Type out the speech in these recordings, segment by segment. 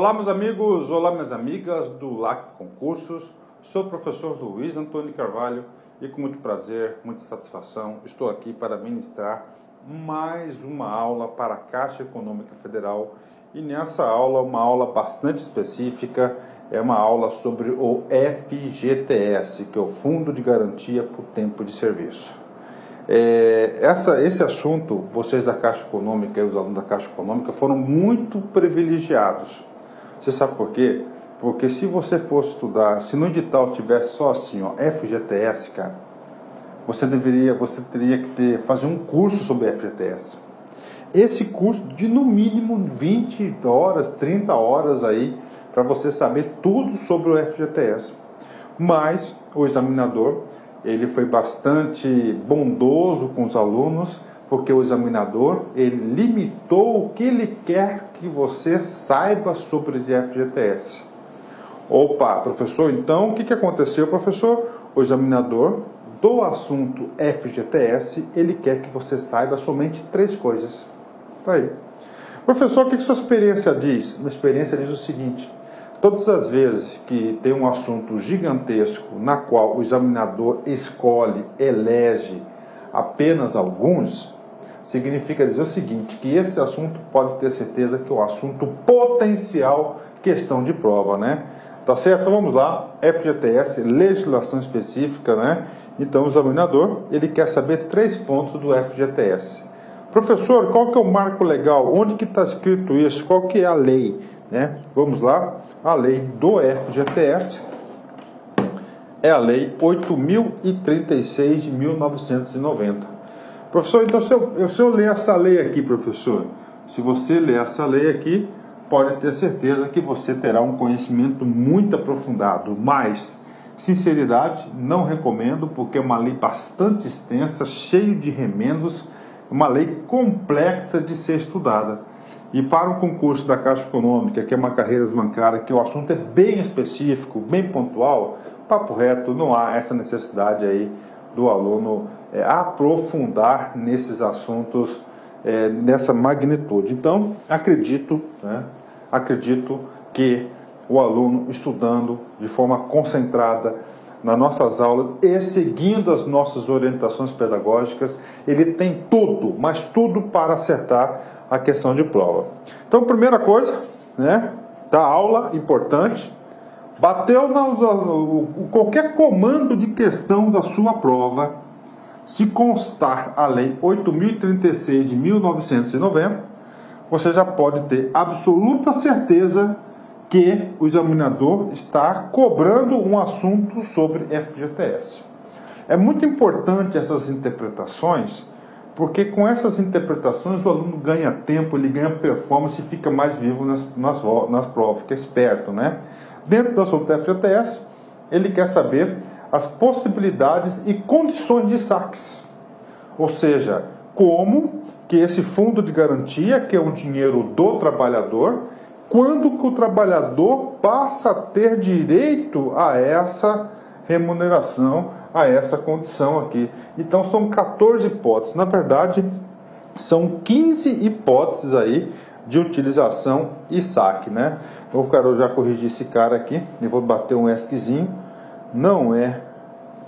Olá, meus amigos, olá, minhas amigas do LAC Concursos. Sou o professor Luiz Antônio Carvalho e com muito prazer, muita satisfação, estou aqui para ministrar mais uma aula para a Caixa Econômica Federal. E nessa aula, uma aula bastante específica, é uma aula sobre o FGTS, que é o Fundo de Garantia por Tempo de Serviço. Esse assunto, vocês da Caixa Econômica e os alunos da Caixa Econômica foram muito privilegiados. Você sabe por quê? Porque se você fosse estudar, se no edital tivesse só assim, ó, FGTS, cara, você teria que fazer um curso sobre FGTS. Esse curso de no mínimo 20 horas, 30 horas aí, para você saber tudo sobre o FGTS. Mas o examinador, ele foi bastante bondoso com os alunos, porque o examinador, ele limitou o que ele quer que você saiba sobre o FGTS. Opa, professor, então o que aconteceu, professor? O examinador do assunto FGTS, ele quer que você saiba somente 3 coisas. Tá aí. Professor, o que sua experiência diz? Minha experiência diz o seguinte: todas as vezes que tem um assunto gigantesco na qual o examinador escolhe, elege apenas alguns, significa dizer o seguinte, que esse assunto pode ter certeza que é um assunto potencial questão de prova, né? Tá certo? Então vamos lá, FGTS, legislação específica, né? Então o examinador, ele quer saber 3 pontos do FGTS. Professor, qual que é o marco legal? Onde que está escrito isso? Qual que é a lei? Né? Vamos lá, a lei do FGTS é a lei 8.036 de 1990. Professor, então se eu ler essa lei aqui, professor, se você ler essa lei aqui, pode ter certeza que você terá um conhecimento muito aprofundado, mas, sinceridade, não recomendo, porque é uma lei bastante extensa, cheia de remendos, uma lei complexa de ser estudada. E para o concurso da Caixa Econômica, que é uma carreira bancária, que o assunto é bem específico, bem pontual, papo reto, não há essa necessidade aí do aluno aprofundar nesses assuntos nessa magnitude. Então, acredito que o aluno estudando de forma concentrada nas nossas aulas e seguindo as nossas orientações pedagógicas, ele tem tudo, mas tudo para acertar a questão de prova. Então, primeira coisa, né, da aula, importante, bateu qualquer comando de questão da sua prova, se constar a lei 8.036 de 1990, você já pode ter absoluta certeza que o examinador está cobrando um assunto sobre FGTS. É muito importante essas interpretações, porque com essas interpretações o aluno ganha tempo, ele ganha performance e fica mais vivo nas provas, fica esperto, né? Dentro do assunto FGTS, ele quer saber as possibilidades e condições de saques. Ou seja, como que esse fundo de garantia, que é um dinheiro do trabalhador, quando que o trabalhador passa a ter direito a essa remuneração, a essa condição aqui. Então são 14 hipóteses. Na verdade, são 15 hipóteses aí de utilização e saque, né? Eu quero já corrigir esse cara aqui, eu vou bater um ESCzinho. Não é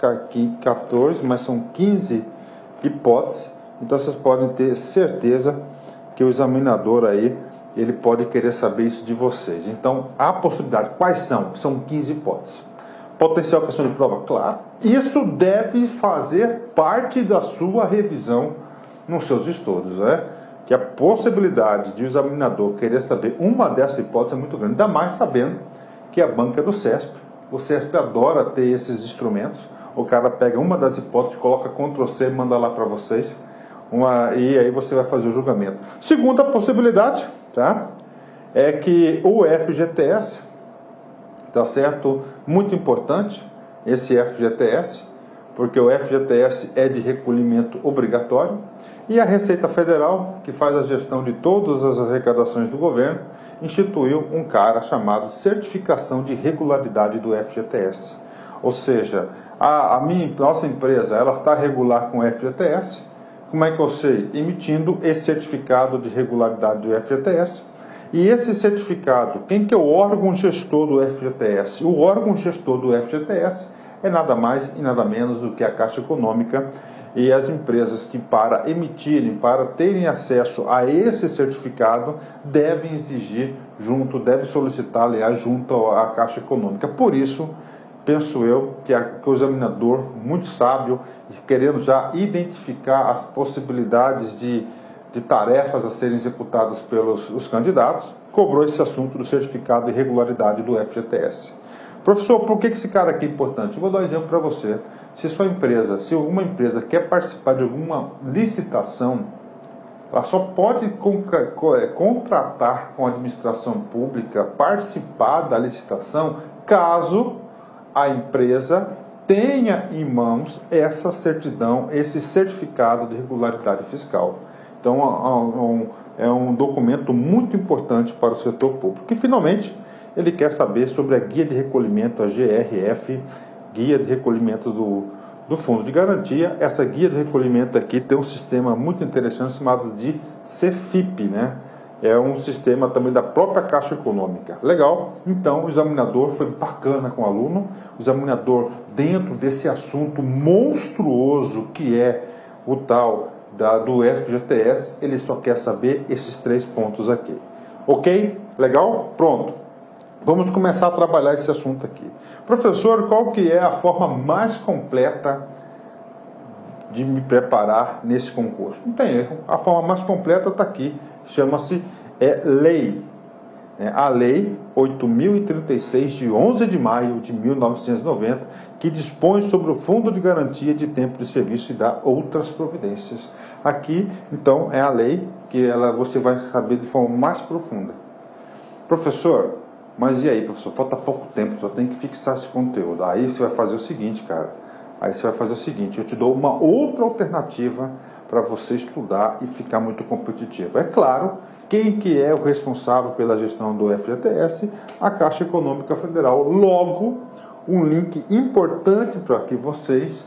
aqui 14, mas são 15 hipóteses. Então vocês podem ter certeza que o examinador aí, ele pode querer saber isso de vocês. Então, a possibilidade, quais são? São 15 hipóteses. Potencial questão de prova, claro. Isso deve fazer parte da sua revisão nos seus estudos, né? Que a possibilidade de o examinador querer saber uma dessas hipóteses é muito grande, ainda mais sabendo que a banca é do CESP. O CESP adora ter esses instrumentos. O cara pega uma das hipóteses, coloca Ctrl+C e manda lá para vocês. E aí você vai fazer o julgamento. Segunda possibilidade, tá? É que o FGTS, tá certo? Muito importante, esse FGTS, porque o FGTS é de recolhimento obrigatório, e a Receita Federal, que faz a gestão de todas as arrecadações do governo, instituiu um cara chamado Certificação de Regularidade do FGTS. Ou seja, nossa empresa, ela está regular com o FGTS. Como é que eu sei? Emitindo esse certificado de regularidade do FGTS. E esse certificado, quem que é o órgão gestor do FGTS? O órgão gestor do FGTS é nada mais e nada menos do que a Caixa Econômica e as empresas que para emitirem, para terem acesso a esse certificado, devem exigir devem solicitar, aliás, junto à Caixa Econômica. Por isso, penso eu que o examinador, muito sábio, querendo já identificar as possibilidades de tarefas a serem executadas pelos candidatos, cobrou esse assunto do certificado de regularidade do FGTS. Professor, por que esse cara aqui é importante? Eu vou dar um exemplo para você. Se alguma empresa quer participar de alguma licitação, ela só pode contratar com a administração pública, participar da licitação, caso a empresa tenha em mãos essa certidão, esse certificado de regularidade fiscal. Então, é um documento muito importante para o setor público. E, finalmente, ele quer saber sobre a guia de recolhimento, a GRF, guia de recolhimento do Fundo de Garantia. Essa guia de recolhimento aqui tem um sistema muito interessante chamado de CFIP, né? É um sistema também da própria Caixa Econômica. Legal? Então, o examinador foi bacana com o aluno. O examinador, dentro desse assunto monstruoso que é o tal do FGTS, ele só quer saber esses 3 pontos aqui. Ok? Legal? Pronto. Vamos começar a trabalhar esse assunto aqui. Professor, qual que é a forma mais completa de me preparar nesse concurso? Não tem erro. A forma mais completa está aqui. Chama-se lei. A Lei 8.036, de 11 de maio de 1990, que dispõe sobre o Fundo de Garantia de Tempo de Serviço e dá outras providências. Aqui, então, é a lei que você vai saber de forma mais profunda. Professor, mas e aí, professor? Falta pouco tempo, só tem que fixar esse conteúdo. Aí você vai fazer o seguinte, cara. Eu te dou uma outra alternativa para você estudar e ficar muito competitivo. É claro, quem que é o responsável pela gestão do FGTS? A Caixa Econômica Federal. Logo, um link importante para que vocês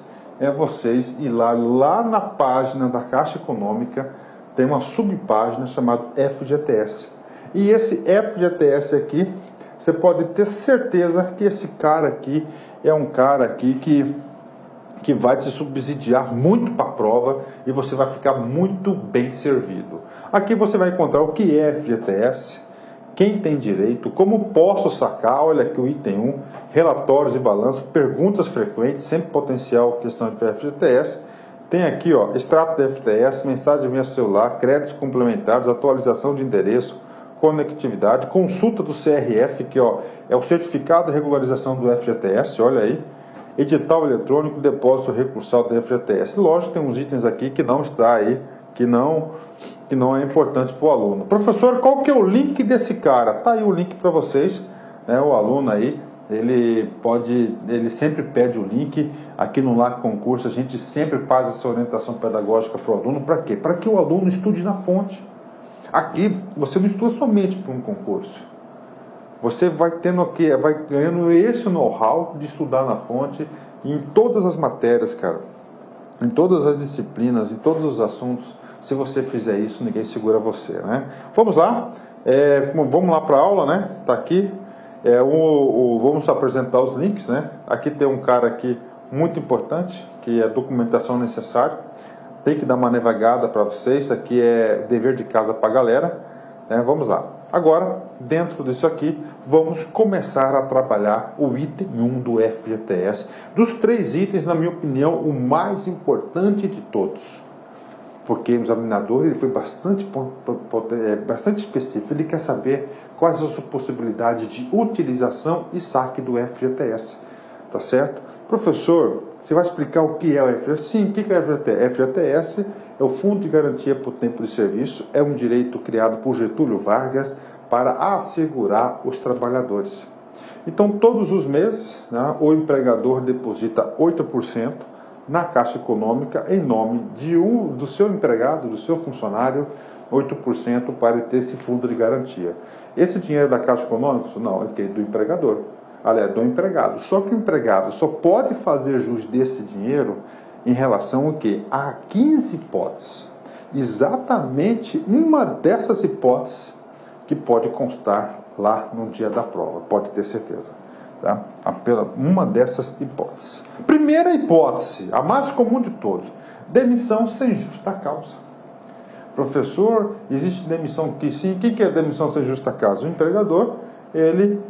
ir lá na página da Caixa Econômica, tem uma subpágina chamada FGTS. E esse FGTS aqui, você pode ter certeza que esse cara aqui é um cara aqui que vai te subsidiar muito para a prova e você vai ficar muito bem servido. Aqui você vai encontrar o que é FGTS, quem tem direito, como posso sacar, olha aqui o item 1, relatórios e balanços, perguntas frequentes, sempre potencial questão de FGTS. Tem aqui, extrato da FGTS, mensagem via celular, créditos complementares, atualização de endereço, conectividade, consulta do CRF, que é o certificado de regularização do FGTS, olha aí. Edital eletrônico, depósito recursal da FGTS. Lógico, tem uns itens aqui que não está aí, que não é importante para o aluno. Professor, qual que é o link desse cara? Tá aí o link para vocês, né? O aluno aí, ele sempre pede o link. Aqui no LAC Concurso a gente sempre faz essa orientação pedagógica para o aluno. Para quê? Para que o aluno estude na fonte. Aqui você não estuda somente para um concurso. Você vai ganhando esse know-how de estudar na fonte em todas as matérias, cara. Em todas as disciplinas, em todos os assuntos. Se você fizer isso, ninguém segura você, né? Vamos lá. Vamos lá para a aula, né? Tá aqui. Vamos apresentar os links, né? Aqui tem um cara aqui muito importante, que é a documentação necessária. Tem que dar uma navegada para vocês. Isso aqui é dever de casa para a galera, né? Vamos lá. Agora, dentro disso aqui, vamos começar a trabalhar o item 1 do FGTS. Dos 3 itens, na minha opinião, o mais importante de todos. Porque o examinador ele foi bastante específico. Ele quer saber quais as possibilidades de utilização e saque do FGTS. Tá certo? Professor, você vai explicar o que é o FGTS? Sim, o que é o FGTS? FGTS é o Fundo de Garantia por Tempo de Serviço, é um direito criado por Getúlio Vargas para assegurar os trabalhadores. Então, todos os meses, né, o empregador deposita 8% na Caixa Econômica em nome do seu empregado, do seu funcionário, 8% para ter esse fundo de garantia. Esse dinheiro da Caixa Econômica? Não, é do empregador. Aliás, do empregado. Só que o empregado só pode fazer jus desse dinheiro em relação ao quê? A 15 hipóteses. Exatamente uma dessas hipóteses que pode constar lá no dia da prova, pode ter certeza. Tá? Uma dessas hipóteses. Primeira hipótese, a mais comum de todos, demissão sem justa causa. Professor, existe demissão que sim. O que é demissão sem justa causa? O empregador, ele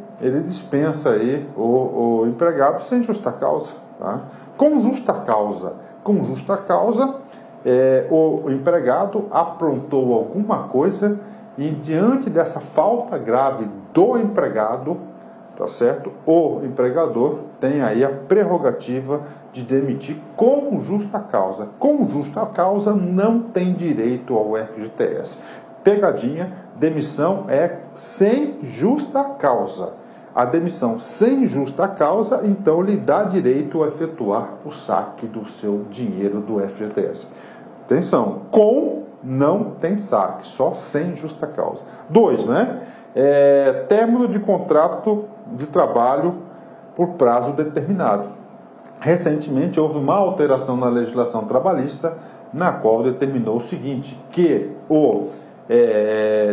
dispensa aí o empregado sem justa causa. Tá? Com justa causa, o empregado aprontou alguma coisa e diante dessa falta grave do empregado, tá certo? O empregador tem aí a prerrogativa de demitir com justa causa. Com justa causa não tem direito ao FGTS. Pegadinha, demissão é sem justa causa. A demissão sem justa causa, então, lhe dá direito a efetuar o saque do seu dinheiro do FGTS. Atenção, com não tem saque, só sem justa causa. 2, né? Término de contrato de trabalho por prazo determinado. Recentemente houve uma alteração na legislação trabalhista, na qual determinou o seguinte, que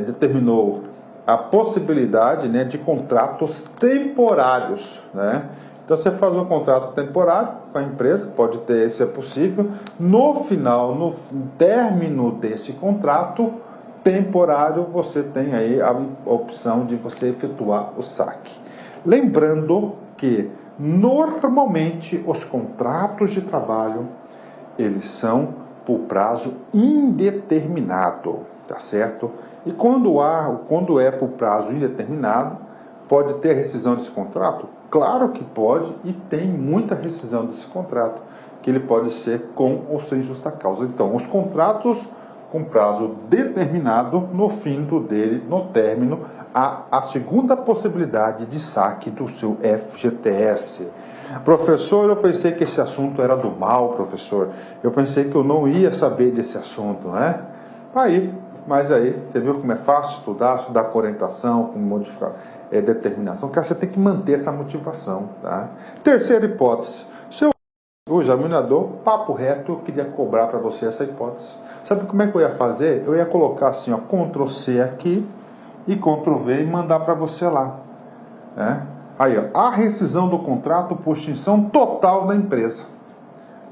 determinou a possibilidade, né, de contratos temporários, né? Então você faz um contrato temporário com a empresa, pode ter, se é possível, no término desse contrato temporário, você tem aí a opção de você efetuar o saque. Lembrando que, normalmente, os contratos de trabalho, eles são por prazo indeterminado, tá certo? E quando é por prazo indeterminado, pode ter rescisão desse contrato? Claro que pode, e tem muita rescisão desse contrato, que ele pode ser com ou sem justa causa. Então, os contratos com prazo determinado, no fim dele, no término, há a segunda possibilidade de saque do seu FGTS. Professor, eu pensei que esse assunto era do mal, professor. Eu pensei que eu não ia saber desse assunto, né? Mas aí, você viu como é fácil estudar com orientação, com modificar, determinação, que você tem que manter essa motivação, tá? Terceira hipótese. O examinador, papo reto, eu queria cobrar para você essa hipótese. Sabe como é que eu ia fazer? Eu ia colocar assim, ó, Ctrl C aqui e Ctrl V e mandar para você lá. Né? Aí, ó, a rescisão do contrato por extinção total da empresa.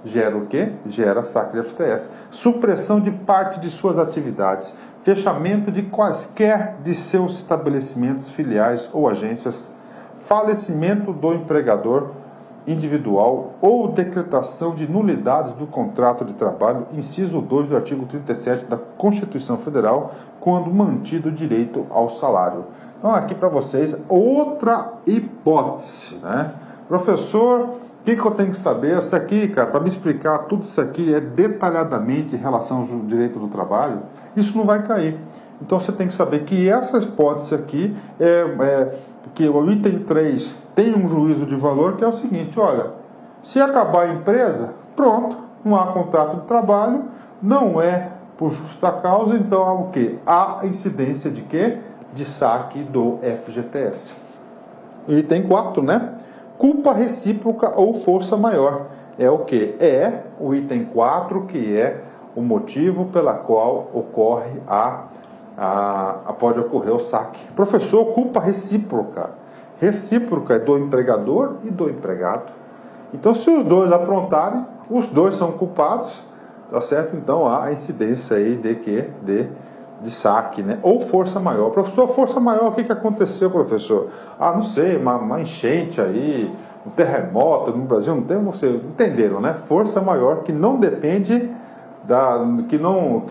Gera o quê? Gera saque de FGTS. Supressão de parte de suas atividades. Fechamento de quaisquer de seus estabelecimentos, filiais ou agências. Falecimento do empregador individual ou decretação de nulidades do contrato de trabalho, inciso 2 do artigo 37 da Constituição Federal, quando mantido o direito ao salário. Então, aqui para vocês, outra hipótese, né? Professor, o que eu tenho que saber? Isso aqui, cara, para me explicar tudo isso aqui detalhadamente em relação ao direito do trabalho, isso não vai cair. Então, você tem que saber que essa hipótese aqui que o item 3 tem um juízo de valor que é o seguinte, olha, se acabar a empresa, pronto, não há contrato de trabalho, não é por justa causa, então há o quê? Há incidência de quê? De saque do FGTS. Item 4, né? Culpa recíproca ou força maior. É o quê? É o item 4, que é o motivo pela qual ocorre pode ocorrer o saque. Professor, culpa recíproca. Recíproca é do empregador e do empregado. Então, se os dois aprontarem, os dois são culpados, tá certo? Então, há a incidência aí de saque, né? Ou força maior. Professor, força maior, o que aconteceu, professor? Não sei, uma enchente aí, um terremoto no Brasil, não tem, vocês entenderam, né? Força maior que não depende que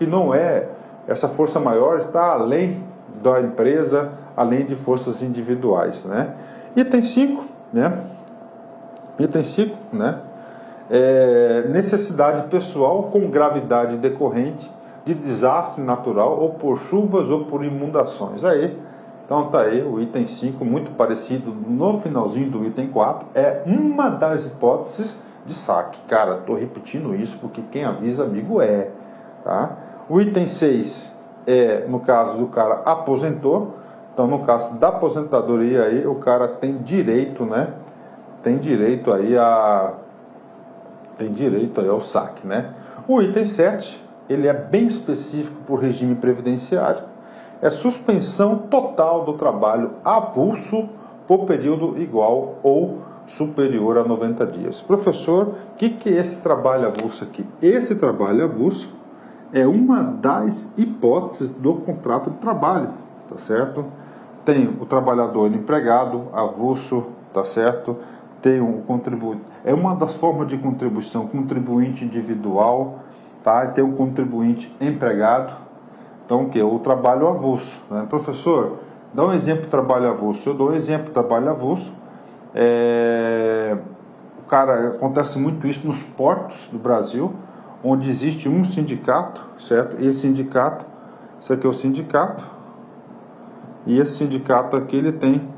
não é, essa força maior está além da empresa, além de forças individuais, né? Item 5, né? Item 5, né? Necessidade pessoal com gravidade decorrente de desastre natural ou por chuvas ou por inundações. Então tá aí o item 5, muito parecido no finalzinho do item 4, é uma das hipóteses de saque. Cara, tô repetindo isso porque quem avisa, amigo, tá? O item 6 no caso do cara aposentou. Então, no caso da aposentadoria aí, o cara tem direito, né? Tem direito aí ao saque, né? O item 7, ele é bem específico para o regime previdenciário. é suspensão total do trabalho avulso por período igual ou superior a 90 dias. Professor, o que é esse trabalho avulso aqui? Esse trabalho avulso é uma das hipóteses do contrato de trabalho, tá certo? Tem o trabalhador empregado, avulso, tá certo? Tem o contribuinte, é uma das formas de contribuição, contribuinte individual, tá? E tem o contribuinte empregado. Então, o que? O trabalho avulso, né? Professor, dá um exemplo de trabalho avulso. Eu dou um exemplo de trabalho avulso. Cara, acontece muito isso nos portos do Brasil, onde existe um sindicato, certo? Esse sindicato, isso aqui é o sindicato, e esse sindicato aqui, ele tem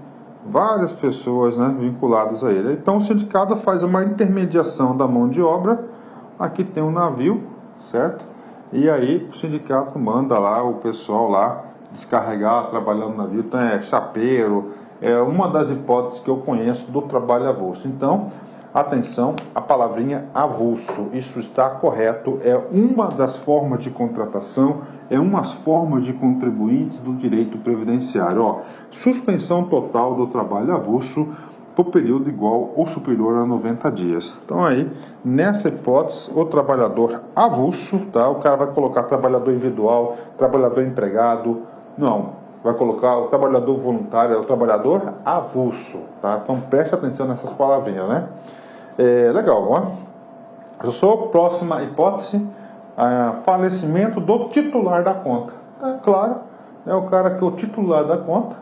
várias pessoas, né, vinculadas a ele. Então, o sindicato faz uma intermediação da mão de obra. Aqui tem um navio, certo? E aí, o sindicato manda lá o pessoal lá descarregar, trabalhando no navio. Então, é chapeiro, é uma das hipóteses que eu conheço do trabalho avulso. Então, atenção, a palavrinha avulso, isso está correto, é uma das formas de contratação, é uma forma de contribuintes do direito previdenciário. Ó, suspensão total do trabalho avulso por período igual ou superior a 90 dias. Então aí, nessa hipótese, o trabalhador avulso, tá? O cara vai colocar trabalhador individual, trabalhador empregado, não, vai colocar o trabalhador voluntário, é o trabalhador avulso, tá? Então preste atenção nessas palavrinhas, né? Legal, ó. Eu sou próxima hipótese, falecimento do titular da conta. Claro, é o cara que é o titular da conta.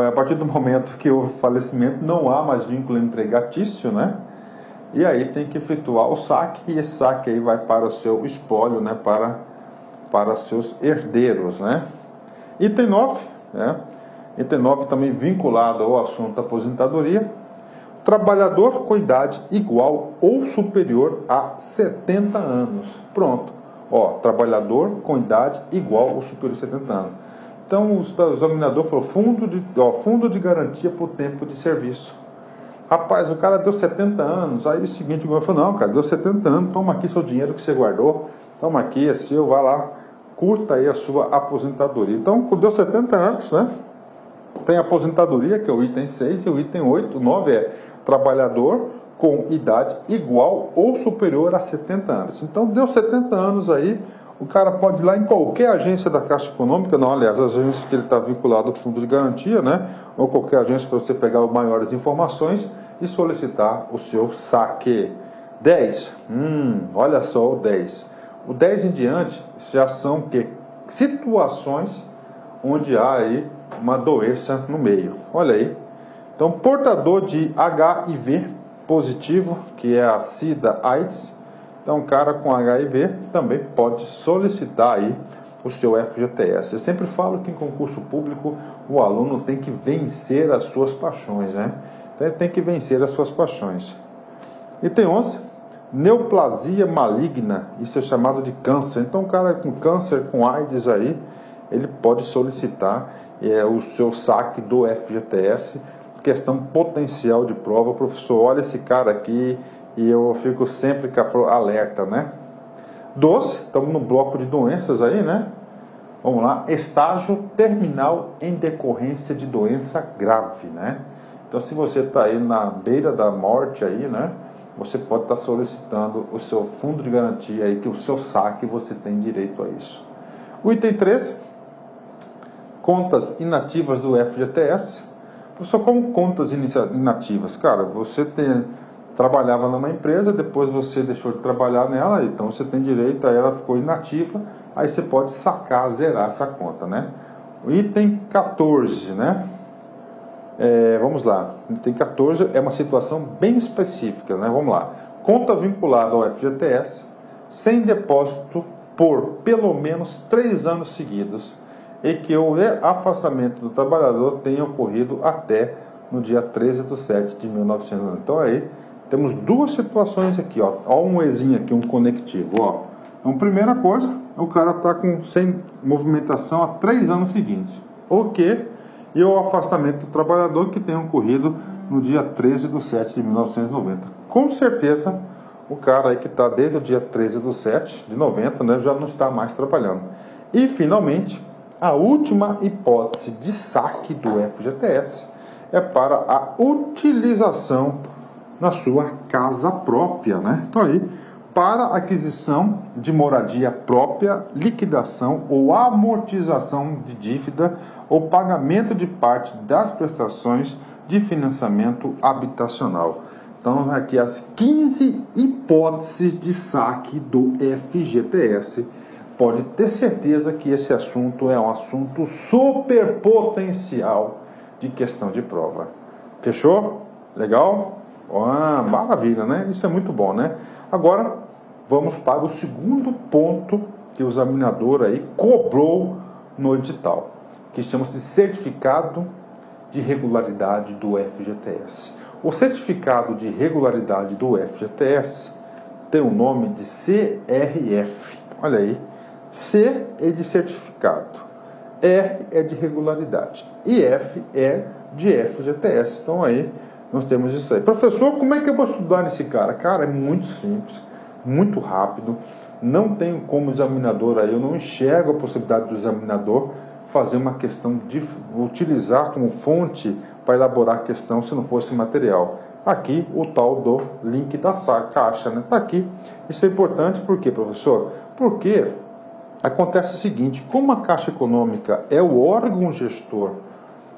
A partir do momento que houve falecimento, não há mais vínculo empregatício, né? E aí tem que efetuar o saque, e esse saque aí vai para o seu espólio, né? Para seus herdeiros, né? Item 9, né? Item 9 também vinculado ao assunto da aposentadoria. Trabalhador com idade igual ou superior a 70 anos. Pronto. Ó, trabalhador com idade igual ou superior a 70 anos. Então, o examinador falou, fundo de garantia por tempo de serviço. Rapaz, o cara deu 70 anos, aí o seguinte, o governo falou, não, cara, deu 70 anos, toma aqui seu dinheiro que você guardou, toma aqui, é seu, vai lá, curta aí a sua aposentadoria. Então, deu 70 anos, né? Tem a aposentadoria, que é o item 6, e o item 8, 9 é trabalhador com idade igual ou superior a 70 anos. Então, deu 70 anos aí, o cara pode ir lá em qualquer agência da Caixa Econômica, não, aliás, as agências que ele está vinculado ao fundo de garantia, né? Ou qualquer agência para você pegar maiores informações e solicitar o seu saque. 10. Olha só o 10. O 10 em diante já são situações onde há aí uma doença no meio. Olha aí. Então, portador de HIV positivo, que é a SIDA/AIDS. Então, um cara com HIV também pode solicitar aí o seu FGTS. Eu sempre falo que em concurso público o aluno tem que vencer as suas paixões, né? Então, ele tem que vencer as suas paixões. Item 11, neoplasia maligna, isso é chamado de câncer. Então, um cara com câncer, com AIDS aí, ele pode solicitar o seu saque do FGTS. Questão potencial de prova, professor, olha esse cara aqui, e eu fico sempre com alerta, né? 12, estamos no bloco de doenças aí, né? Vamos lá, estágio terminal em decorrência de doença grave, né? Então, se você está aí na beira da morte aí, né? Você pode estar solicitando o seu fundo de garantia aí, que o seu saque você tem direito a isso. O item 13, contas inativas do FGTS. Professor, como contas inativas? Cara, você trabalhava numa empresa, depois você deixou de trabalhar nela, então você tem direito a ela, ficou inativa, aí você pode sacar, zerar essa conta, né? O item 14, né? Vamos lá, o item 14 é uma situação bem específica, né? Vamos lá. Conta vinculada ao FGTS, sem depósito por pelo menos 3 anos seguidos, e que o afastamento do trabalhador tenha ocorrido até no dia 13/7/1990. Então aí, temos duas situações aqui, ó. Ó um Ezinho aqui, um conectivo, ó. Então, primeira coisa, o cara está sem movimentação há 3 anos seguintes. E o afastamento do trabalhador que tenha ocorrido no dia 13/7/1990. Com certeza, o cara aí que está desde o dia 13/7/90, né, já não está mais trabalhando. E, finalmente, a última hipótese de saque do FGTS é para a utilização na sua casa própria, né? Então aí, para aquisição de moradia própria, liquidação ou amortização de dívida ou pagamento de parte das prestações de financiamento habitacional. Então, aqui as 15 hipóteses de saque do FGTS. Pode ter certeza que esse assunto é um assunto super potencial de questão de prova. Fechou? Legal? Ah, maravilha, né? Isso é muito bom, né? Agora, vamos para o segundo ponto que o examinador aí cobrou no edital, que chama-se certificado de regularidade do FGTS. O certificado de regularidade do FGTS tem o nome de CRF. Olha aí. C é de certificado, R é de regularidade e F é de FGTS. Então aí nós temos isso aí. Professor, como é que eu vou estudar nesse cara? Cara, é muito simples, muito rápido. Não tenho como examinador aí, eu não enxergo a possibilidade do examinador fazer uma questão de utilizar como fonte para elaborar a questão se não fosse material. Aqui o tal do link da caixa, né? Está aqui. Isso é importante por quê, professor? Porque acontece o seguinte, como a Caixa Econômica é o órgão gestor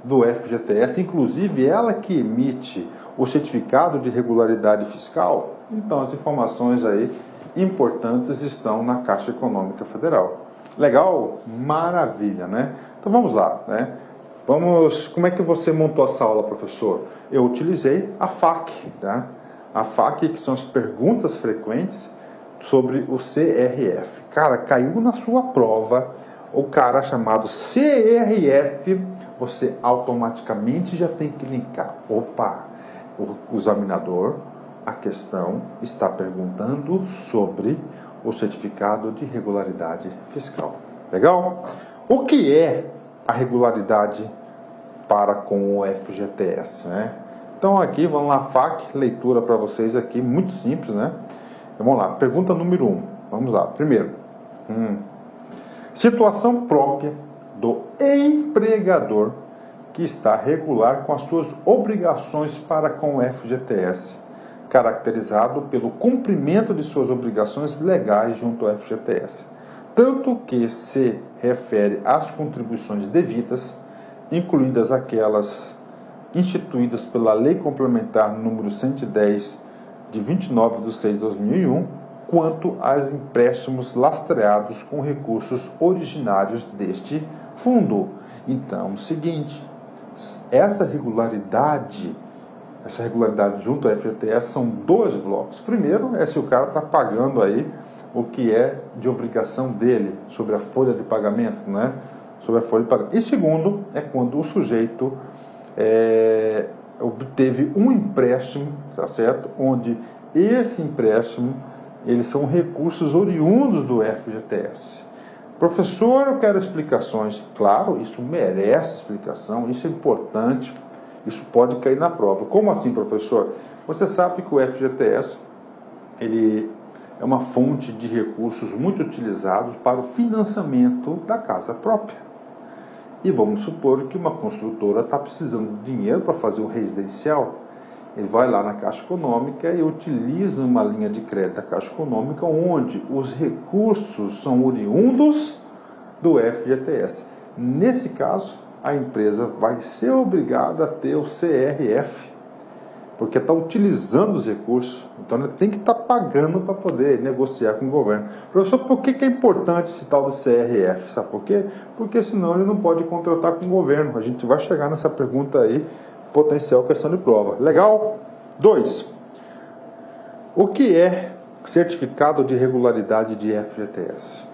do FGTS, inclusive ela que emite o certificado de regularidade fiscal, então as informações aí importantes estão na Caixa Econômica Federal. Legal? Maravilha, né? Então vamos lá, né? Como é que você montou essa aula, professor? Eu utilizei a FAQ, tá? A FAQ, que são as perguntas frequentes sobre o CRF. Cara, caiu na sua prova o cara chamado CRF, você automaticamente já tem que linkar. Opa, o examinador, a questão está perguntando sobre o certificado de regularidade fiscal. Legal? O que é a regularidade para com o FGTS, né? Então aqui, vamos lá, FAQ, leitura para vocês aqui, muito simples, né? Então, vamos lá, pergunta número 1. Vamos lá, primeiro. Situação própria do empregador que está regular com as suas obrigações para com o FGTS, caracterizado pelo cumprimento de suas obrigações legais junto ao FGTS, tanto que se refere às contribuições devidas, incluídas aquelas instituídas pela Lei Complementar número 110, de 29 de 6 de 2001, quanto aos empréstimos lastreados com recursos originários deste fundo. Então, o seguinte, essa regularidade junto ao FGTS são dois blocos. Primeiro é se o cara está pagando aí o que é de obrigação dele sobre a folha de pagamento, né? Sobre a folha de pagamento. E segundo é quando o sujeito obteve um empréstimo, tá certo? Onde esse empréstimo, eles são recursos oriundos do FGTS. Professor, eu quero explicações. Claro, isso merece explicação, isso é importante, isso pode cair na prova. Como assim, professor? Você sabe que o FGTS, ele é uma fonte de recursos muito utilizado para o financiamento da casa própria. E vamos supor que uma construtora está precisando de dinheiro para fazer um residencial. Ele vai lá na Caixa Econômica e utiliza uma linha de crédito da Caixa Econômica onde os recursos são oriundos do FGTS. Nesse caso, a empresa vai ser obrigada a ter o CRF, porque está utilizando os recursos, então ele tem que estar pagando para poder negociar com o governo. Professor, por que é importante esse tal do CRF? Sabe por quê? Porque senão ele não pode contratar com o governo. A gente vai chegar nessa pergunta aí, potencial questão de prova. Legal? 2. O que é certificado de regularidade de FGTS?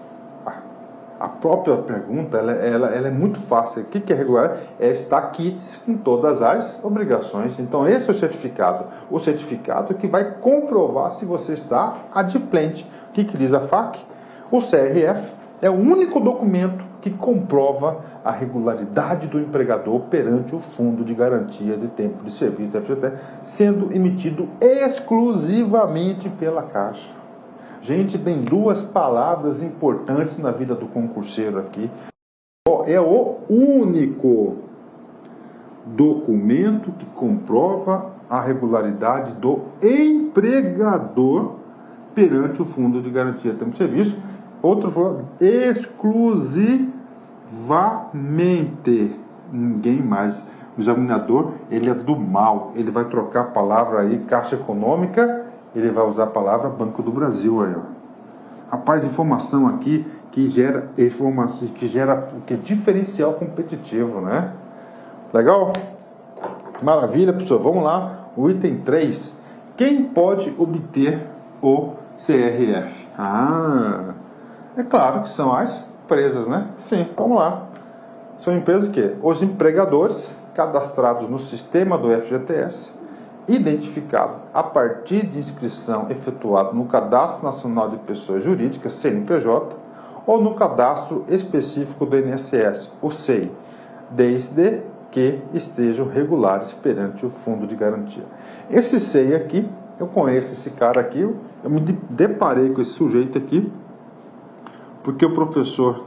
A própria pergunta ela é muito fácil. O que é regular? É estar quites com todas as obrigações. Então esse é o certificado que vai comprovar se você está adimplente. O que diz a FAQ? O CRF é o único documento que comprova a regularidade do empregador perante o Fundo de Garantia de Tempo de Serviço, FGTS, sendo emitido exclusivamente pela Caixa. Gente, tem duas palavras importantes na vida do concurseiro aqui. É o único documento que comprova a regularidade do empregador perante o Fundo de Garantia de Tempo de Serviço. Outro foi exclusivamente. Ninguém mais. O examinador, ele é do mal. Ele vai trocar a palavra aí, Caixa Econômica, ele vai usar a palavra Banco do Brasil aí, ó. Rapaz, informação aqui que gera informação, que é diferencial competitivo, né? Legal? Maravilha, pessoal. Vamos lá. O item 3. Quem pode obter o CRF? É claro que são as empresas, né? Sim, vamos lá. São empresas que os empregadores cadastrados no sistema do FGTS, identificados a partir de inscrição efetuada no Cadastro Nacional de Pessoas Jurídicas, CNPJ, ou no cadastro específico do INSS, o SEI, desde que estejam regulares perante o Fundo de Garantia. Esse SEI aqui, eu conheço esse cara aqui, eu me deparei com esse sujeito aqui, porque o professor,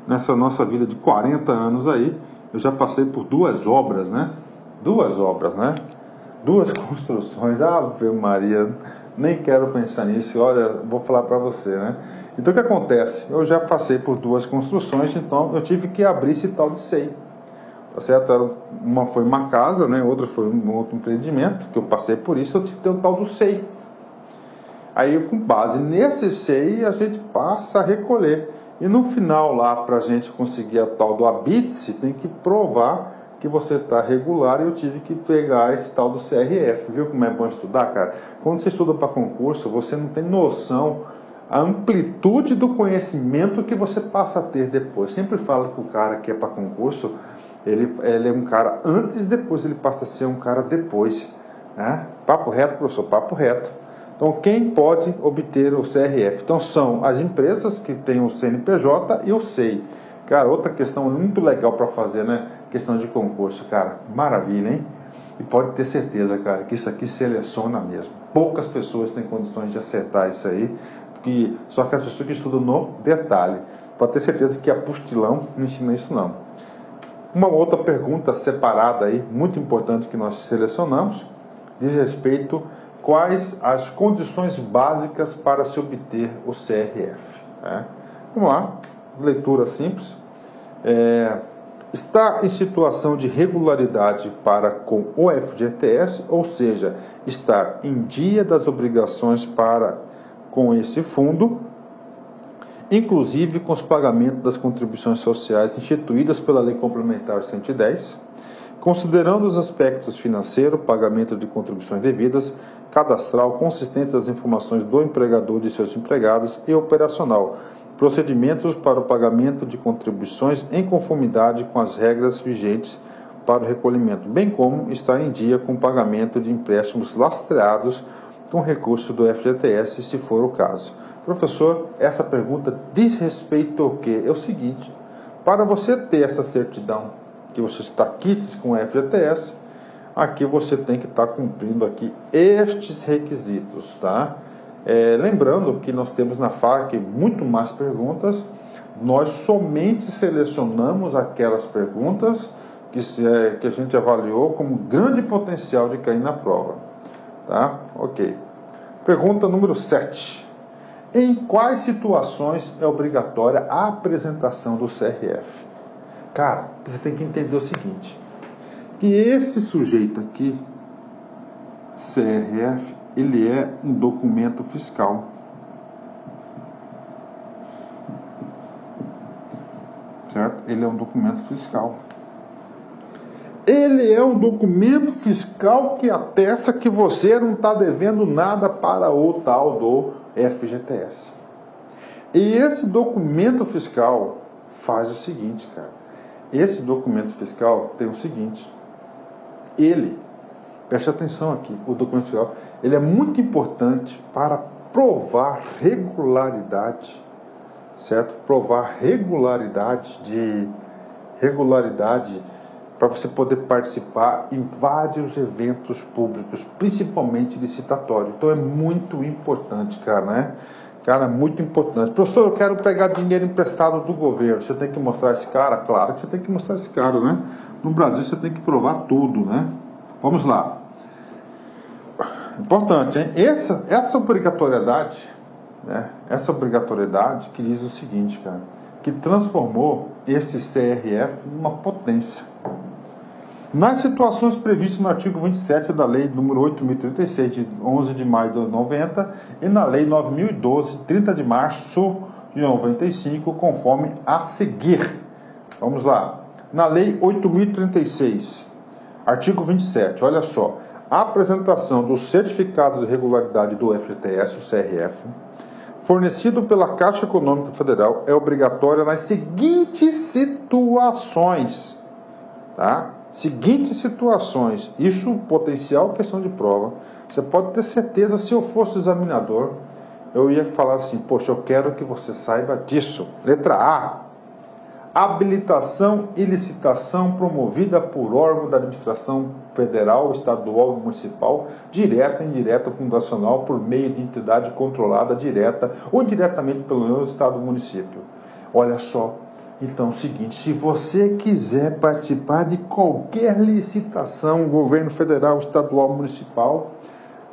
nessa nossa vida de 40 anos aí, eu já passei por duas obras, né? Duas construções. Ave Maria, nem quero pensar nisso. Olha, vou falar para você, né? Então o que acontece? Eu já passei por duas construções, então eu tive que abrir esse tal de SEI. Tá certo? Uma foi uma casa, né? Outra foi um outro empreendimento, que eu passei por isso, eu tive que ter o tal do SEI. Aí, com base nesse SEI, a gente passa a recolher. E no final lá, para a gente conseguir a tal do ABITSE, tem que provar que você está regular, e eu tive que pegar esse tal do CRF. Viu como é bom estudar, cara? Quando você estuda para concurso, você não tem noção a amplitude do conhecimento que você passa a ter depois. Sempre falo que o cara que é para concurso, ele é um cara antes e depois ele passa a ser um cara depois. Né? Papo reto, professor, papo reto. Então, quem pode obter o CRF? Então, são as empresas que têm o CNPJ e o SEI. Cara, outra questão muito legal para fazer, né? Questão de concurso, cara. Maravilha, hein? E pode ter certeza, cara, que isso aqui seleciona mesmo. Poucas pessoas têm condições de acertar isso aí, só que as pessoas que estudam no detalhe. Pode ter certeza que apostilão não ensina isso, não. Uma outra pergunta separada aí, muito importante que nós selecionamos, diz respeito quais as condições básicas para se obter o CRF. Né? Vamos lá, leitura simples. Está em situação de regularidade para com o FGTS, ou seja, estar em dia das obrigações para com esse fundo, inclusive com os pagamentos das contribuições sociais instituídas pela Lei Complementar 110, considerando os aspectos financeiro, pagamento de contribuições devidas, cadastral, consistente das informações do empregador e de seus empregados e operacional, procedimentos para o pagamento de contribuições em conformidade com as regras vigentes para o recolhimento, bem como estar em dia com o pagamento de empréstimos lastreados com recurso do FGTS, se for o caso. Professor, essa pergunta diz respeito ao quê? É o seguinte, para você ter essa certidão que você está quites com o FGTS, aqui você tem que estar cumprindo aqui estes requisitos, tá? Lembrando que nós temos na FAQ muito mais perguntas, nós somente selecionamos aquelas perguntas que a gente avaliou como grande potencial de cair na prova, tá? Ok. Pergunta número 7. Em quais situações é obrigatória a apresentação do CRF? Cara, você tem que entender o seguinte, que esse sujeito aqui, CRF, ele é um documento fiscal. Certo? Ele é um documento fiscal. Ele é um documento fiscal que atesta que você não está devendo nada para o tal do FGTS. E esse documento fiscal faz o seguinte, cara. Esse documento fiscal tem o seguinte. Preste atenção aqui, o documento fiscal, ele é muito importante para provar regularidade, certo? Provar regularidade para você poder participar em vários eventos públicos, principalmente licitatórios. Então é muito importante, cara, né? Cara, muito importante. Professor, eu quero pegar dinheiro emprestado do governo. Você tem que mostrar esse cara? Claro que você tem que mostrar esse cara, né? No Brasil você tem que provar tudo, né? Vamos lá. Importante, hein? Essa obrigatoriedade, né? Essa obrigatoriedade que diz o seguinte, cara, que transformou esse CRF numa potência. Nas situações previstas no artigo 27 da Lei nº 8.036, de 11 de maio de 90, e na Lei 9.012, 30 de março de 95, conforme a seguir. Vamos lá. Na Lei 8.036, artigo 27, olha só. A apresentação do certificado de regularidade do FGTS, o CRF, fornecido pela Caixa Econômica Federal, é obrigatória nas seguintes situações, tá? Seguintes situações, isso potencial questão de prova. Você pode ter certeza, se eu fosse examinador, eu ia falar assim, poxa, eu quero que você saiba disso. Letra A, habilitação e licitação promovida por órgão da administração federal, estadual e municipal, direta, indireta, fundacional, por meio de entidade controlada, direta ou indiretamente pelo estado ou município. Olha só. Então, é o seguinte, se você quiser participar de qualquer licitação, governo federal, estadual, municipal,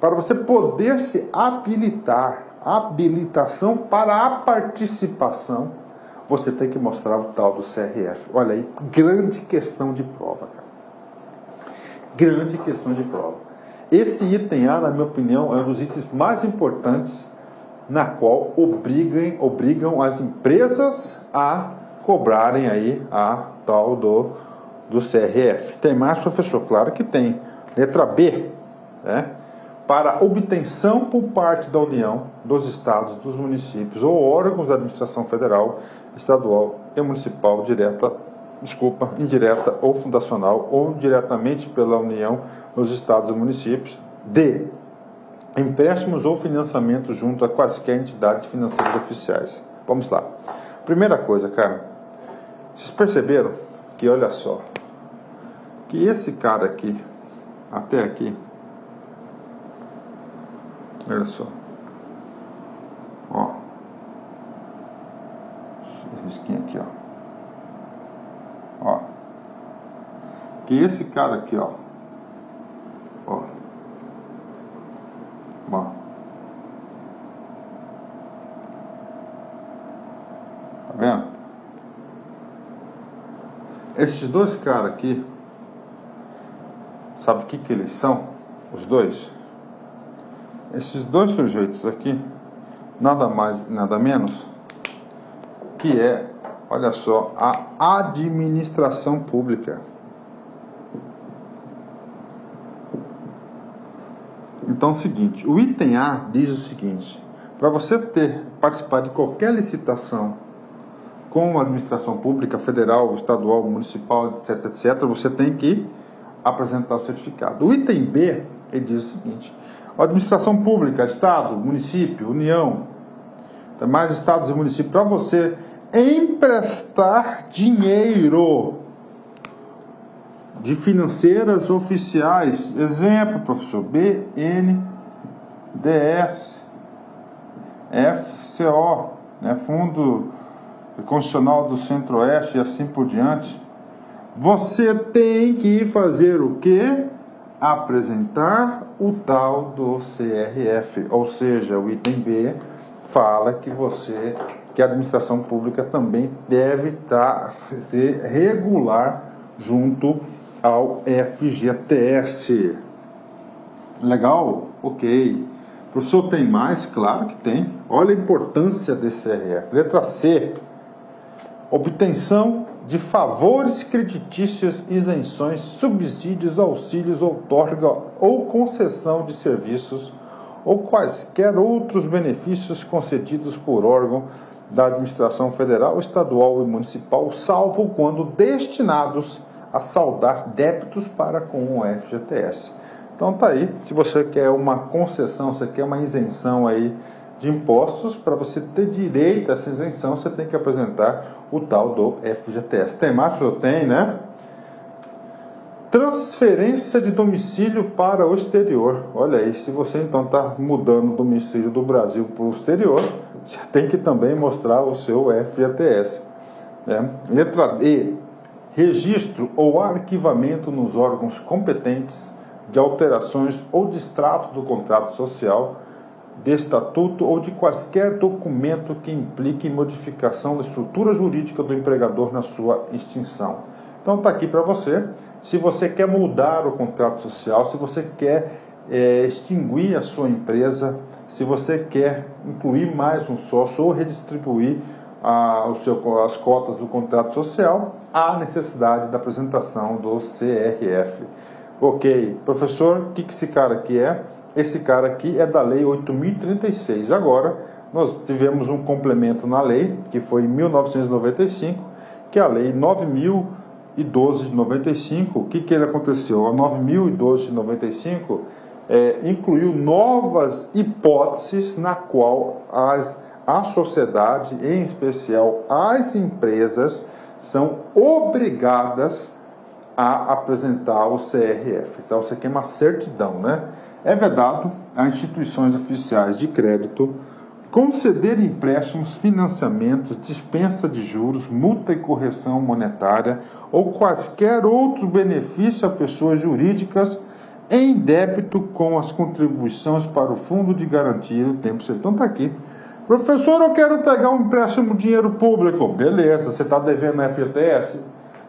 para você poder se habilitar, habilitação para a participação, você tem que mostrar o tal do CRF. Olha aí, grande questão de prova, cara. Grande questão de prova. Esse item A, na minha opinião, é um dos itens mais importantes, na qual obrigam as empresas a cobrarem aí a tal do CRF. Tem mais, professor? Claro que tem. Letra B, né? Para obtenção por parte da União, dos estados, dos municípios ou órgãos da administração federal, estadual e municipal, indireta ou fundacional, ou diretamente pela União, nos estados e municípios. D, empréstimos ou financiamento junto a quaisquer entidades financeiras oficiais. Vamos lá. Primeira coisa, cara. Vocês perceberam que, olha só, que esse cara aqui, até aqui, olha só, ó, esse risquinho aqui, ó, que esse cara aqui, ó, tá vendo? Esses dois caras aqui, sabe o que eles são? Os dois? Esses dois sujeitos aqui, nada mais, nada menos, que é, olha só, a administração pública. Então é o seguinte, o item A diz o seguinte, para você participar de qualquer licitação com a administração pública, federal, estadual, municipal, etc, etc, você tem que apresentar o certificado. O item B, ele diz o seguinte, a administração pública, estado, município, união, demais estados e municípios, para você emprestar dinheiro de financeiras oficiais, exemplo, professor, BNDES, FCO, né, Fundo Constitucional do Centro-Oeste e assim por diante, você tem que fazer o quê? Apresentar o tal do CRF, ou seja, o item B fala que a administração pública também deve ser regular junto ao FGTS. Legal? Ok. Professor, tem mais? Claro que tem. Olha a importância desse CRF. Letra C. Obtenção de favores creditícios, isenções, subsídios, auxílios, outorga ou concessão de serviços ou quaisquer outros benefícios concedidos por órgão da administração federal, estadual e municipal, salvo quando destinados a saldar débitos para com o FGTS. Então tá aí, se você quer uma concessão, você quer uma isenção aí de impostos, para você ter direito a essa isenção, você tem que apresentar o tal do FGTS. Tem mais? Tem, né? Transferência de domicílio para o exterior. Olha aí, se você então está mudando o domicílio do Brasil para o exterior, você tem que também mostrar o seu FGTS. Letra E. Registro ou arquivamento nos órgãos competentes de alterações ou de extrato do contrato social, de estatuto ou de quaisquer documento que implique modificação da estrutura jurídica do empregador na sua extinção. Então está aqui para você. Se você quer mudar o contrato social, se você quer extinguir a sua empresa, se você quer incluir mais um sócio ou redistribuir as cotas do contrato social, há necessidade da apresentação do CRF. Ok, professor, o que esse cara aqui é? Esse cara aqui é da Lei 8.036. Agora, nós tivemos um complemento na lei, que foi em 1995, que é a Lei 9.012 de 95. O que aconteceu? A 9.012 de 95 incluiu novas hipóteses na qual a sociedade, em especial as empresas, são obrigadas a apresentar o CRF. Então, isso aqui é uma certidão, né? É vedado a instituições oficiais de crédito conceder empréstimos, financiamentos, dispensa de juros, multa e correção monetária ou quaisquer outro benefício a pessoas jurídicas em débito com as contribuições para o Fundo de Garantia do Tempo Certo. Então está aqui. Professor, eu quero pegar um empréstimo de dinheiro público. Beleza, você está devendo na FGTS?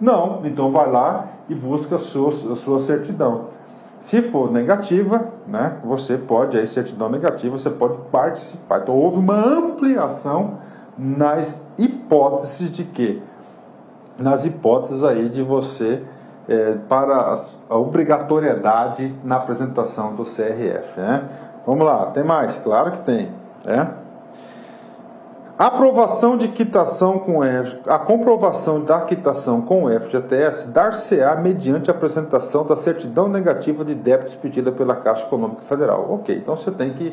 Não, então vai lá e busca a sua certidão. Se for negativa, né, você pode, aí certidão negativa, você pode participar. Então houve uma ampliação nas hipóteses de quê? Nas hipóteses aí de você, para a obrigatoriedade na apresentação do CRF. Né? Vamos lá, tem mais? Claro que tem. Aprovação de quitação com a comprovação da quitação com o FGTS dar-se-á mediante a apresentação da certidão negativa de débitos pedida pela Caixa Econômica Federal. Ok, então você tem que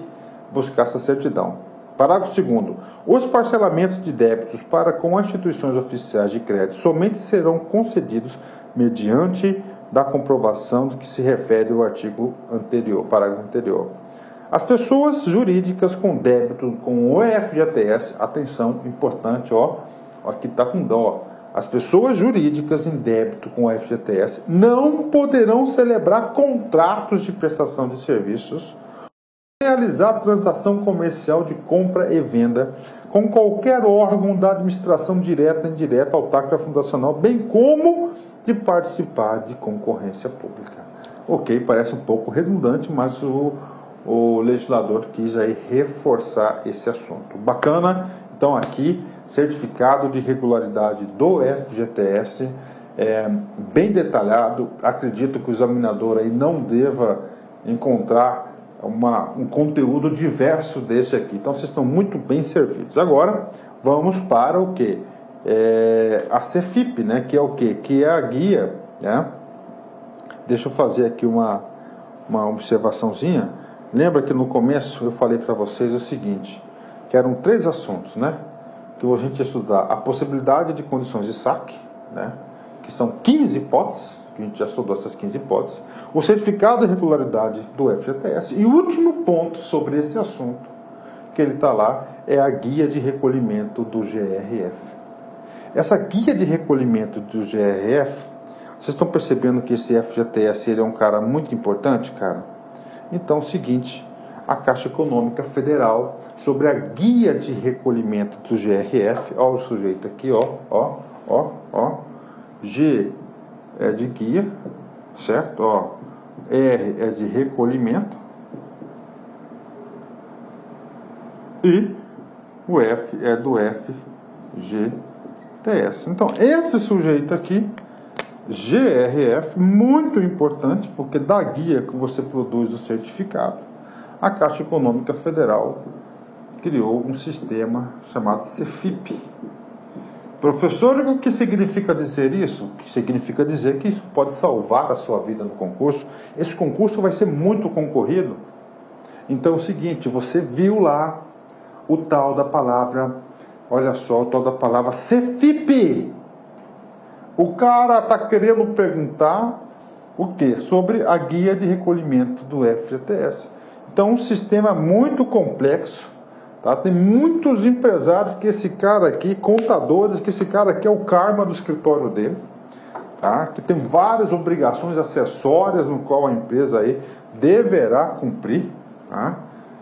buscar essa certidão. Parágrafo 2º. Os parcelamentos de débitos para com instituições oficiais de crédito somente serão concedidos mediante da comprovação do que se refere o artigo anterior, parágrafo anterior. As pessoas jurídicas com débito com o FGTS, atenção, importante, aqui está com dó. As pessoas jurídicas em débito com o FGTS não poderão celebrar contratos de prestação de serviços, realizar transação comercial de compra e venda com qualquer órgão da administração direta, indireta, autárquica, fundacional, bem como de participar de concorrência pública. Ok, parece um pouco redundante, mas o legislador quis aí reforçar esse assunto. Bacana, então aqui, certificado de regularidade do FGTS, bem detalhado. Acredito que o examinador aí não deva encontrar um conteúdo diverso desse aqui. Então vocês estão muito bem servidos. Agora, vamos para o quê? A CEFIP, né? Que é o quê? Que é a guia, né? Deixa eu fazer aqui uma observaçãozinha. Lembra que no começo eu falei para vocês o seguinte, que eram 3 assuntos, né? Que a gente ia estudar a possibilidade de condições de saque, né? Que são 15 hipóteses, que a gente já estudou essas 15 hipóteses, o certificado de regularidade do FGTS, e o último ponto sobre esse assunto, que ele está lá, é a guia de recolhimento do GRF. Essa guia de recolhimento do GRF, vocês estão percebendo que esse FGTS ele é um cara muito importante, cara? Então, é o seguinte, a Caixa Econômica Federal, sobre a guia de recolhimento do GRF, ó o sujeito aqui, G é de guia, certo? R é de recolhimento e o F é do FGTS. Então, esse sujeito aqui, GRF, muito importante, porque da guia que você produz o certificado, a Caixa Econômica Federal criou um sistema chamado CEFIP. Professor, o que significa dizer isso? Que significa dizer que isso pode salvar a sua vida no concurso. Esse concurso vai ser muito concorrido. Então é o seguinte, você viu lá o tal da palavra, olha só, o tal da palavra CEFIP. O cara está querendo perguntar o que? Sobre a guia de recolhimento do FGTS. Então, um sistema muito complexo, tá? Tem muitos empresários que esse cara aqui, contadores, que esse cara aqui é o karma do escritório dele, tá? Que tem várias obrigações acessórias no qual a empresa aí deverá cumprir, tá?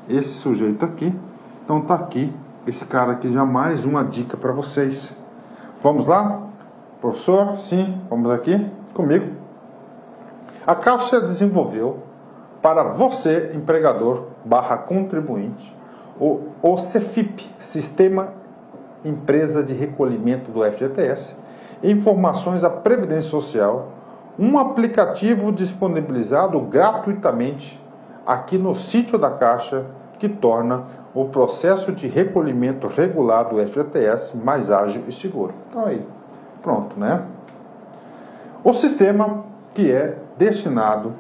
Esse sujeito aqui. Então tá aqui, esse cara aqui já mais uma dica para vocês. Vamos lá? Professor? Sim, vamos aqui comigo. A Caixa desenvolveu para você, empregador / contribuinte, o CEFIP, Sistema Empresa de Recolhimento do FGTS, informações da Previdência Social, um aplicativo disponibilizado gratuitamente aqui no sítio da Caixa, que torna o processo de recolhimento regular do FGTS mais ágil e seguro. Então aí, pronto, né? O sistema que é destinado,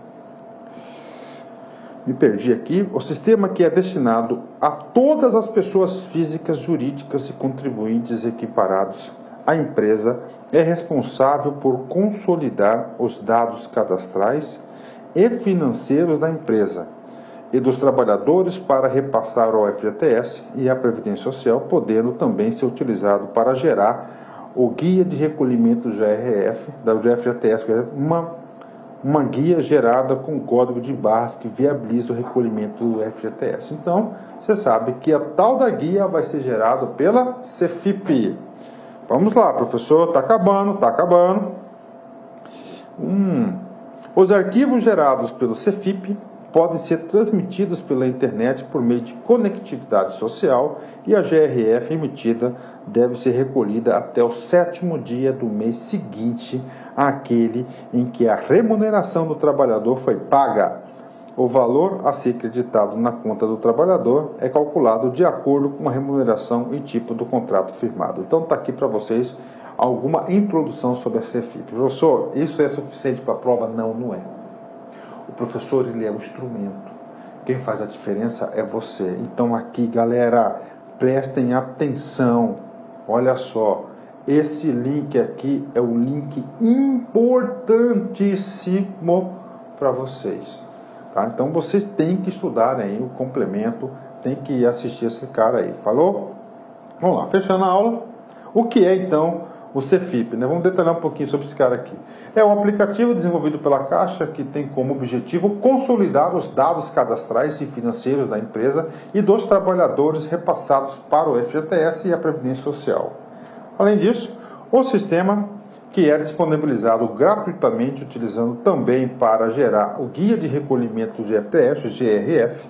me perdi aqui, o sistema que é destinado a todas as pessoas físicas, jurídicas e contribuintes equiparados à empresa, é responsável por consolidar os dados cadastrais e financeiros da empresa e dos trabalhadores para repassar ao FGTS e à Previdência Social, podendo também ser utilizado para gerar o guia de recolhimento do GRF, da FGTS, uma guia gerada com código de barras que viabiliza o recolhimento do FGTS. Então, você sabe que a tal da guia vai ser gerada pela CEFIP. Vamos lá, professor, está acabando. Os arquivos gerados pelo CEFIP podem ser transmitidos pela internet por meio de conectividade social e a GRF emitida deve ser recolhida até o 7º dia do mês seguinte àquele em que a remuneração do trabalhador foi paga. O valor a ser creditado na conta do trabalhador é calculado de acordo com a remuneração e tipo do contrato firmado. Então está aqui para vocês alguma introdução sobre a CEFIP. Professor, isso é suficiente para a prova? Não, não é. O professor, ele é o instrumento. Quem faz a diferença é você. Então aqui, galera, prestem atenção. Olha só, esse link aqui é um link importantíssimo para vocês. Tá? Então vocês têm que estudar aí o complemento, tem que assistir esse cara aí. Falou? Vamos lá, fechando a aula. O que é então o CEFIP, né? Vamos detalhar um pouquinho sobre esse cara aqui. É um aplicativo desenvolvido pela Caixa que tem como objetivo consolidar os dados cadastrais e financeiros da empresa e dos trabalhadores repassados para o FGTS e a Previdência Social. Além disso, o sistema que é disponibilizado gratuitamente, utilizando também para gerar o Guia de Recolhimento de FGTS, GRF,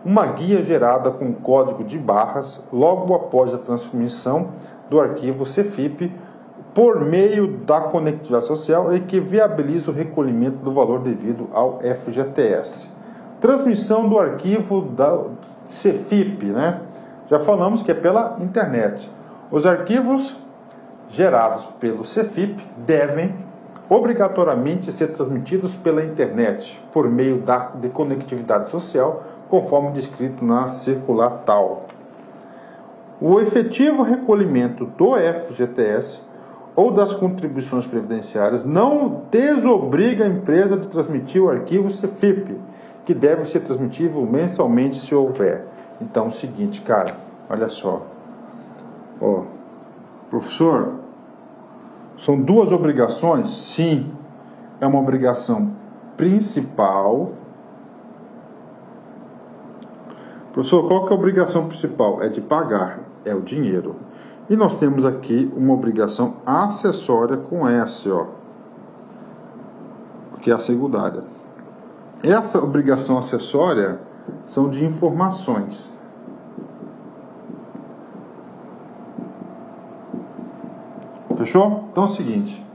uma guia gerada com código de barras logo após a transmissão do arquivo CEFIP por meio da conectividade social e que viabiliza o recolhimento do valor devido ao FGTS. Transmissão do arquivo da CEFIP, né? Já falamos que é pela internet. Os arquivos gerados pelo CEFIP devem obrigatoriamente ser transmitidos pela internet por meio de conectividade social, conforme descrito na circular tal. O efetivo recolhimento do FGTS ou das contribuições previdenciárias não desobriga a empresa de transmitir o arquivo CEFIP, que deve ser transmitido mensalmente se houver. Então é o seguinte, cara, olha só. Professor, são duas obrigações? Sim, é uma obrigação principal. Professor, qual que é a obrigação principal? É de pagar, é o dinheiro. E nós temos aqui uma obrigação acessória com S, que é a secundária. Essa obrigação acessória são de informações. Fechou? Então é o seguinte.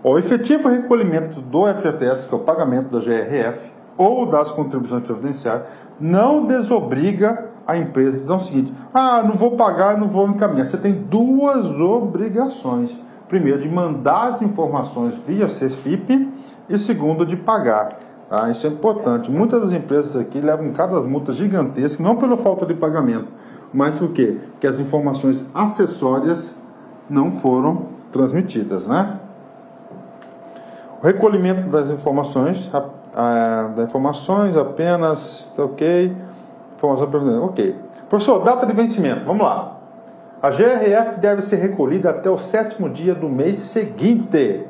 O efetivo recolhimento do FGTS, que é o pagamento da GRF, ou das contribuições previdenciárias, não desobriga a empresa. Então é o seguinte, não vou pagar, não vou encaminhar. Você tem duas obrigações. Primeiro, de mandar as informações via CEFIP e segundo, de pagar. Tá? Isso é importante. Muitas das empresas aqui levam cada multa gigantesca, não pela falta de pagamento, mas por quê? Que as informações acessórias não foram transmitidas, né? O Recolhimento das informações, apenas, ok. Informação, ok. Professor, data de vencimento, vamos lá. A GRF deve ser recolhida até o 7º dia do mês seguinte.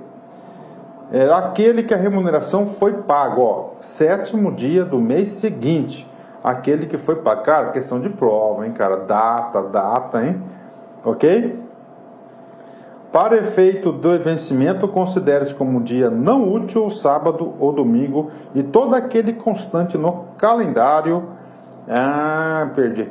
Aquele que a remuneração foi paga, 7º dia do mês seguinte. Aquele que foi pago. Cara, questão de prova, hein, cara? Data, hein? Ok? Para efeito do vencimento, considere-se como dia não útil, sábado ou domingo, e todo aquele constante no calendário,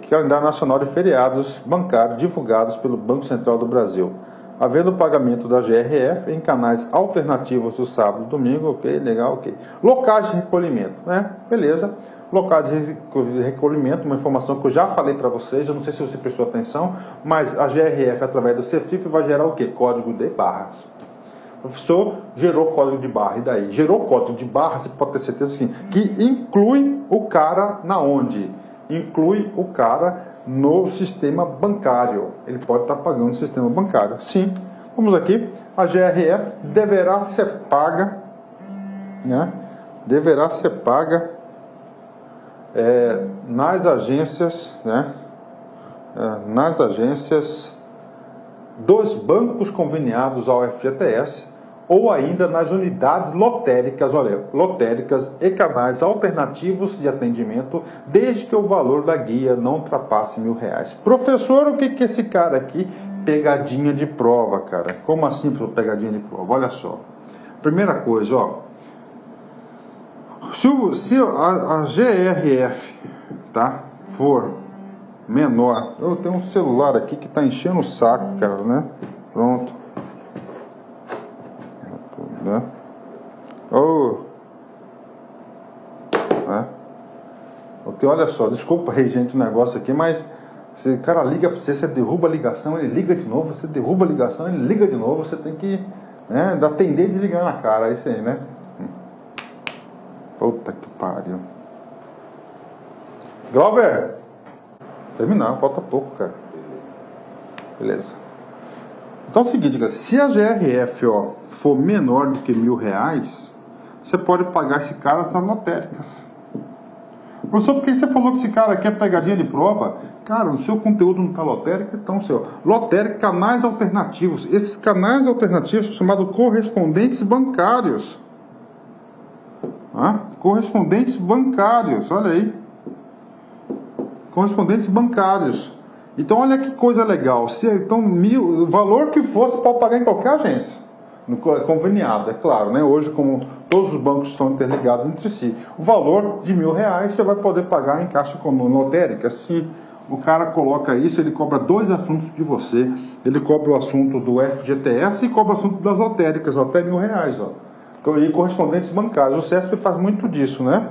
calendário nacional de feriados bancários divulgados pelo Banco Central do Brasil, havendo pagamento da GRF em canais alternativos do sábado e domingo, ok, legal, ok. Locais de recolhimento, né? Beleza. Locais de recolhimento, uma informação que eu já falei para vocês, eu não sei se você prestou atenção, mas a GRF, através do CEFIP, vai gerar o quê? Código de barras. O professor gerou código de barra, e daí? Gerou código de barra, você pode ter certeza que inclui o cara na onde? Inclui o cara no sistema bancário. Ele pode estar pagando no sistema bancário. Sim. Vamos aqui. A GRF deverá ser paga, né? Deverá ser paga nas agências, né? Nas agências dos bancos conveniados ao FGTS ou ainda nas unidades lotéricas, lotéricas e canais alternativos de atendimento, desde que o valor da guia não ultrapasse R$1.000. Professor, o que é esse cara aqui? Pegadinha de prova, cara. Como assim, professor, pegadinha de prova? Olha só. Primeira coisa, se a GRF, tá, for menor, eu tenho um celular aqui que está enchendo o saco, cara, né? Pronto. Né? Olha só, desculpa aí, gente, o negócio aqui, mas se o cara liga para você, você derruba a ligação, ele liga de novo, você derruba a ligação, ele liga de novo, você tem que, né, atender e desligar na cara, é isso aí, né? Puta que pariu. Glauber, terminar, falta pouco, cara. Beleza. Então é o seguinte, se a GRF for menor do que R$1.000, você pode pagar esse cara nas lotéricas. Professor, por que você falou que esse cara aqui é pegadinha de prova? Cara, o seu conteúdo não está lotérica, então, lotérica, canais alternativos. Esses canais alternativos são chamados correspondentes bancários. Correspondentes bancários, olha aí. Correspondentes bancários. Então, olha que coisa legal. Então, o valor que for, você pode pagar em qualquer agência. Conveniado, é claro, né? Hoje, como todos os bancos estão interligados entre si, o valor de R$1.000 você vai poder pagar em caixa lotérica. Se o cara coloca isso, ele cobra 2 assuntos de você. Ele cobra o assunto do FGTS e cobra o assunto das lotéricas, até R$1.000, E correspondentes bancários. O CESP faz muito disso, né?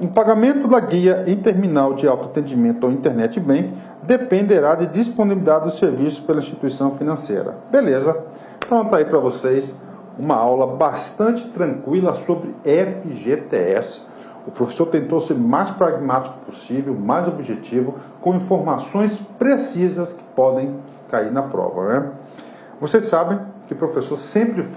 O pagamento da guia em terminal de autoatendimento ou internet bank dependerá de disponibilidade do serviço pela instituição financeira. Beleza? Então está aí para vocês uma aula bastante tranquila sobre FGTS. O professor tentou ser o mais pragmático possível, mais objetivo, com informações precisas que podem cair na prova, né? Vocês sabem que o professor sempre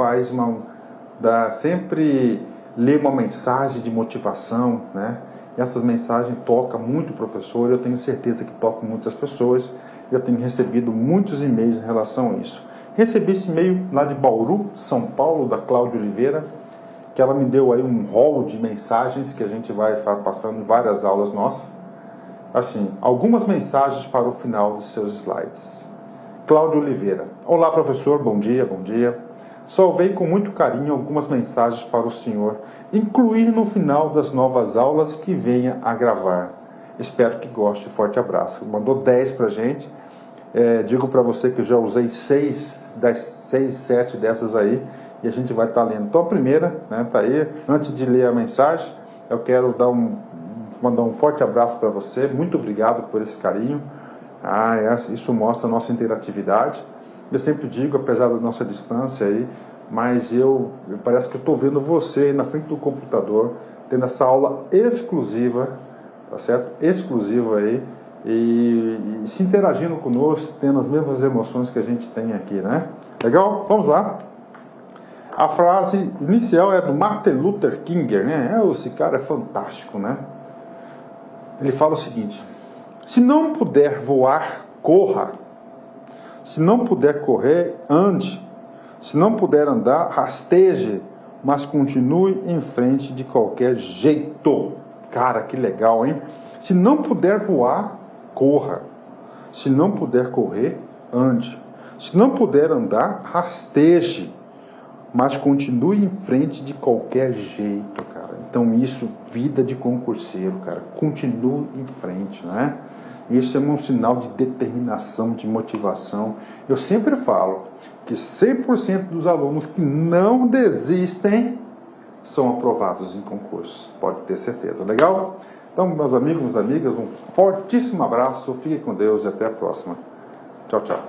sempre lê uma mensagem de motivação, né? E essas mensagens tocam muito o professor, eu tenho certeza que tocam muitas pessoas. Eu tenho recebido muitos e-mails em relação a isso. Recebi esse e-mail lá de Bauru, São Paulo, da Cláudia Oliveira, que ela me deu aí um rol de mensagens que a gente vai passando em várias aulas nossas. Assim, algumas mensagens para o final dos seus slides. Cláudia Oliveira. Olá, professor, bom dia, bom dia. Salvei com muito carinho algumas mensagens para o senhor incluir no final das novas aulas que venha a gravar. Espero que goste. Forte abraço. Mandou 10 para a gente. Digo para você que eu já usei 7 dessas aí e a gente vai estar lendo. Então a primeira, né, tá aí. Antes de ler a mensagem, eu quero mandar um forte abraço para você. Muito obrigado por esse carinho. Isso mostra a nossa interatividade. Eu sempre digo, apesar da nossa distância aí, mas parece que eu estou vendo você aí na frente do computador, tendo essa aula exclusiva, tá certo? Exclusiva aí, e se interagindo conosco, tendo as mesmas emoções que a gente tem aqui, né? Legal? Vamos lá. A frase inicial é do Martin Luther King, né? Esse cara é fantástico, né? Ele fala o seguinte: se não puder voar, corra. Se não puder correr, ande. Se não puder andar, rasteje, mas continue em frente de qualquer jeito. Cara, que legal, hein? Se não puder voar, corra. Se não puder correr, ande. Se não puder andar, rasteje, mas continue em frente de qualquer jeito, cara. Então isso, vida de concurseiro, cara. Continue em frente, né? Isso é um sinal de determinação, de motivação. Eu sempre falo que 100% dos alunos que não desistem são aprovados em concurso. Pode ter certeza. Legal? Então, meus amigos, minhas amigas, um fortíssimo abraço. Fiquem com Deus e até a próxima. Tchau, tchau.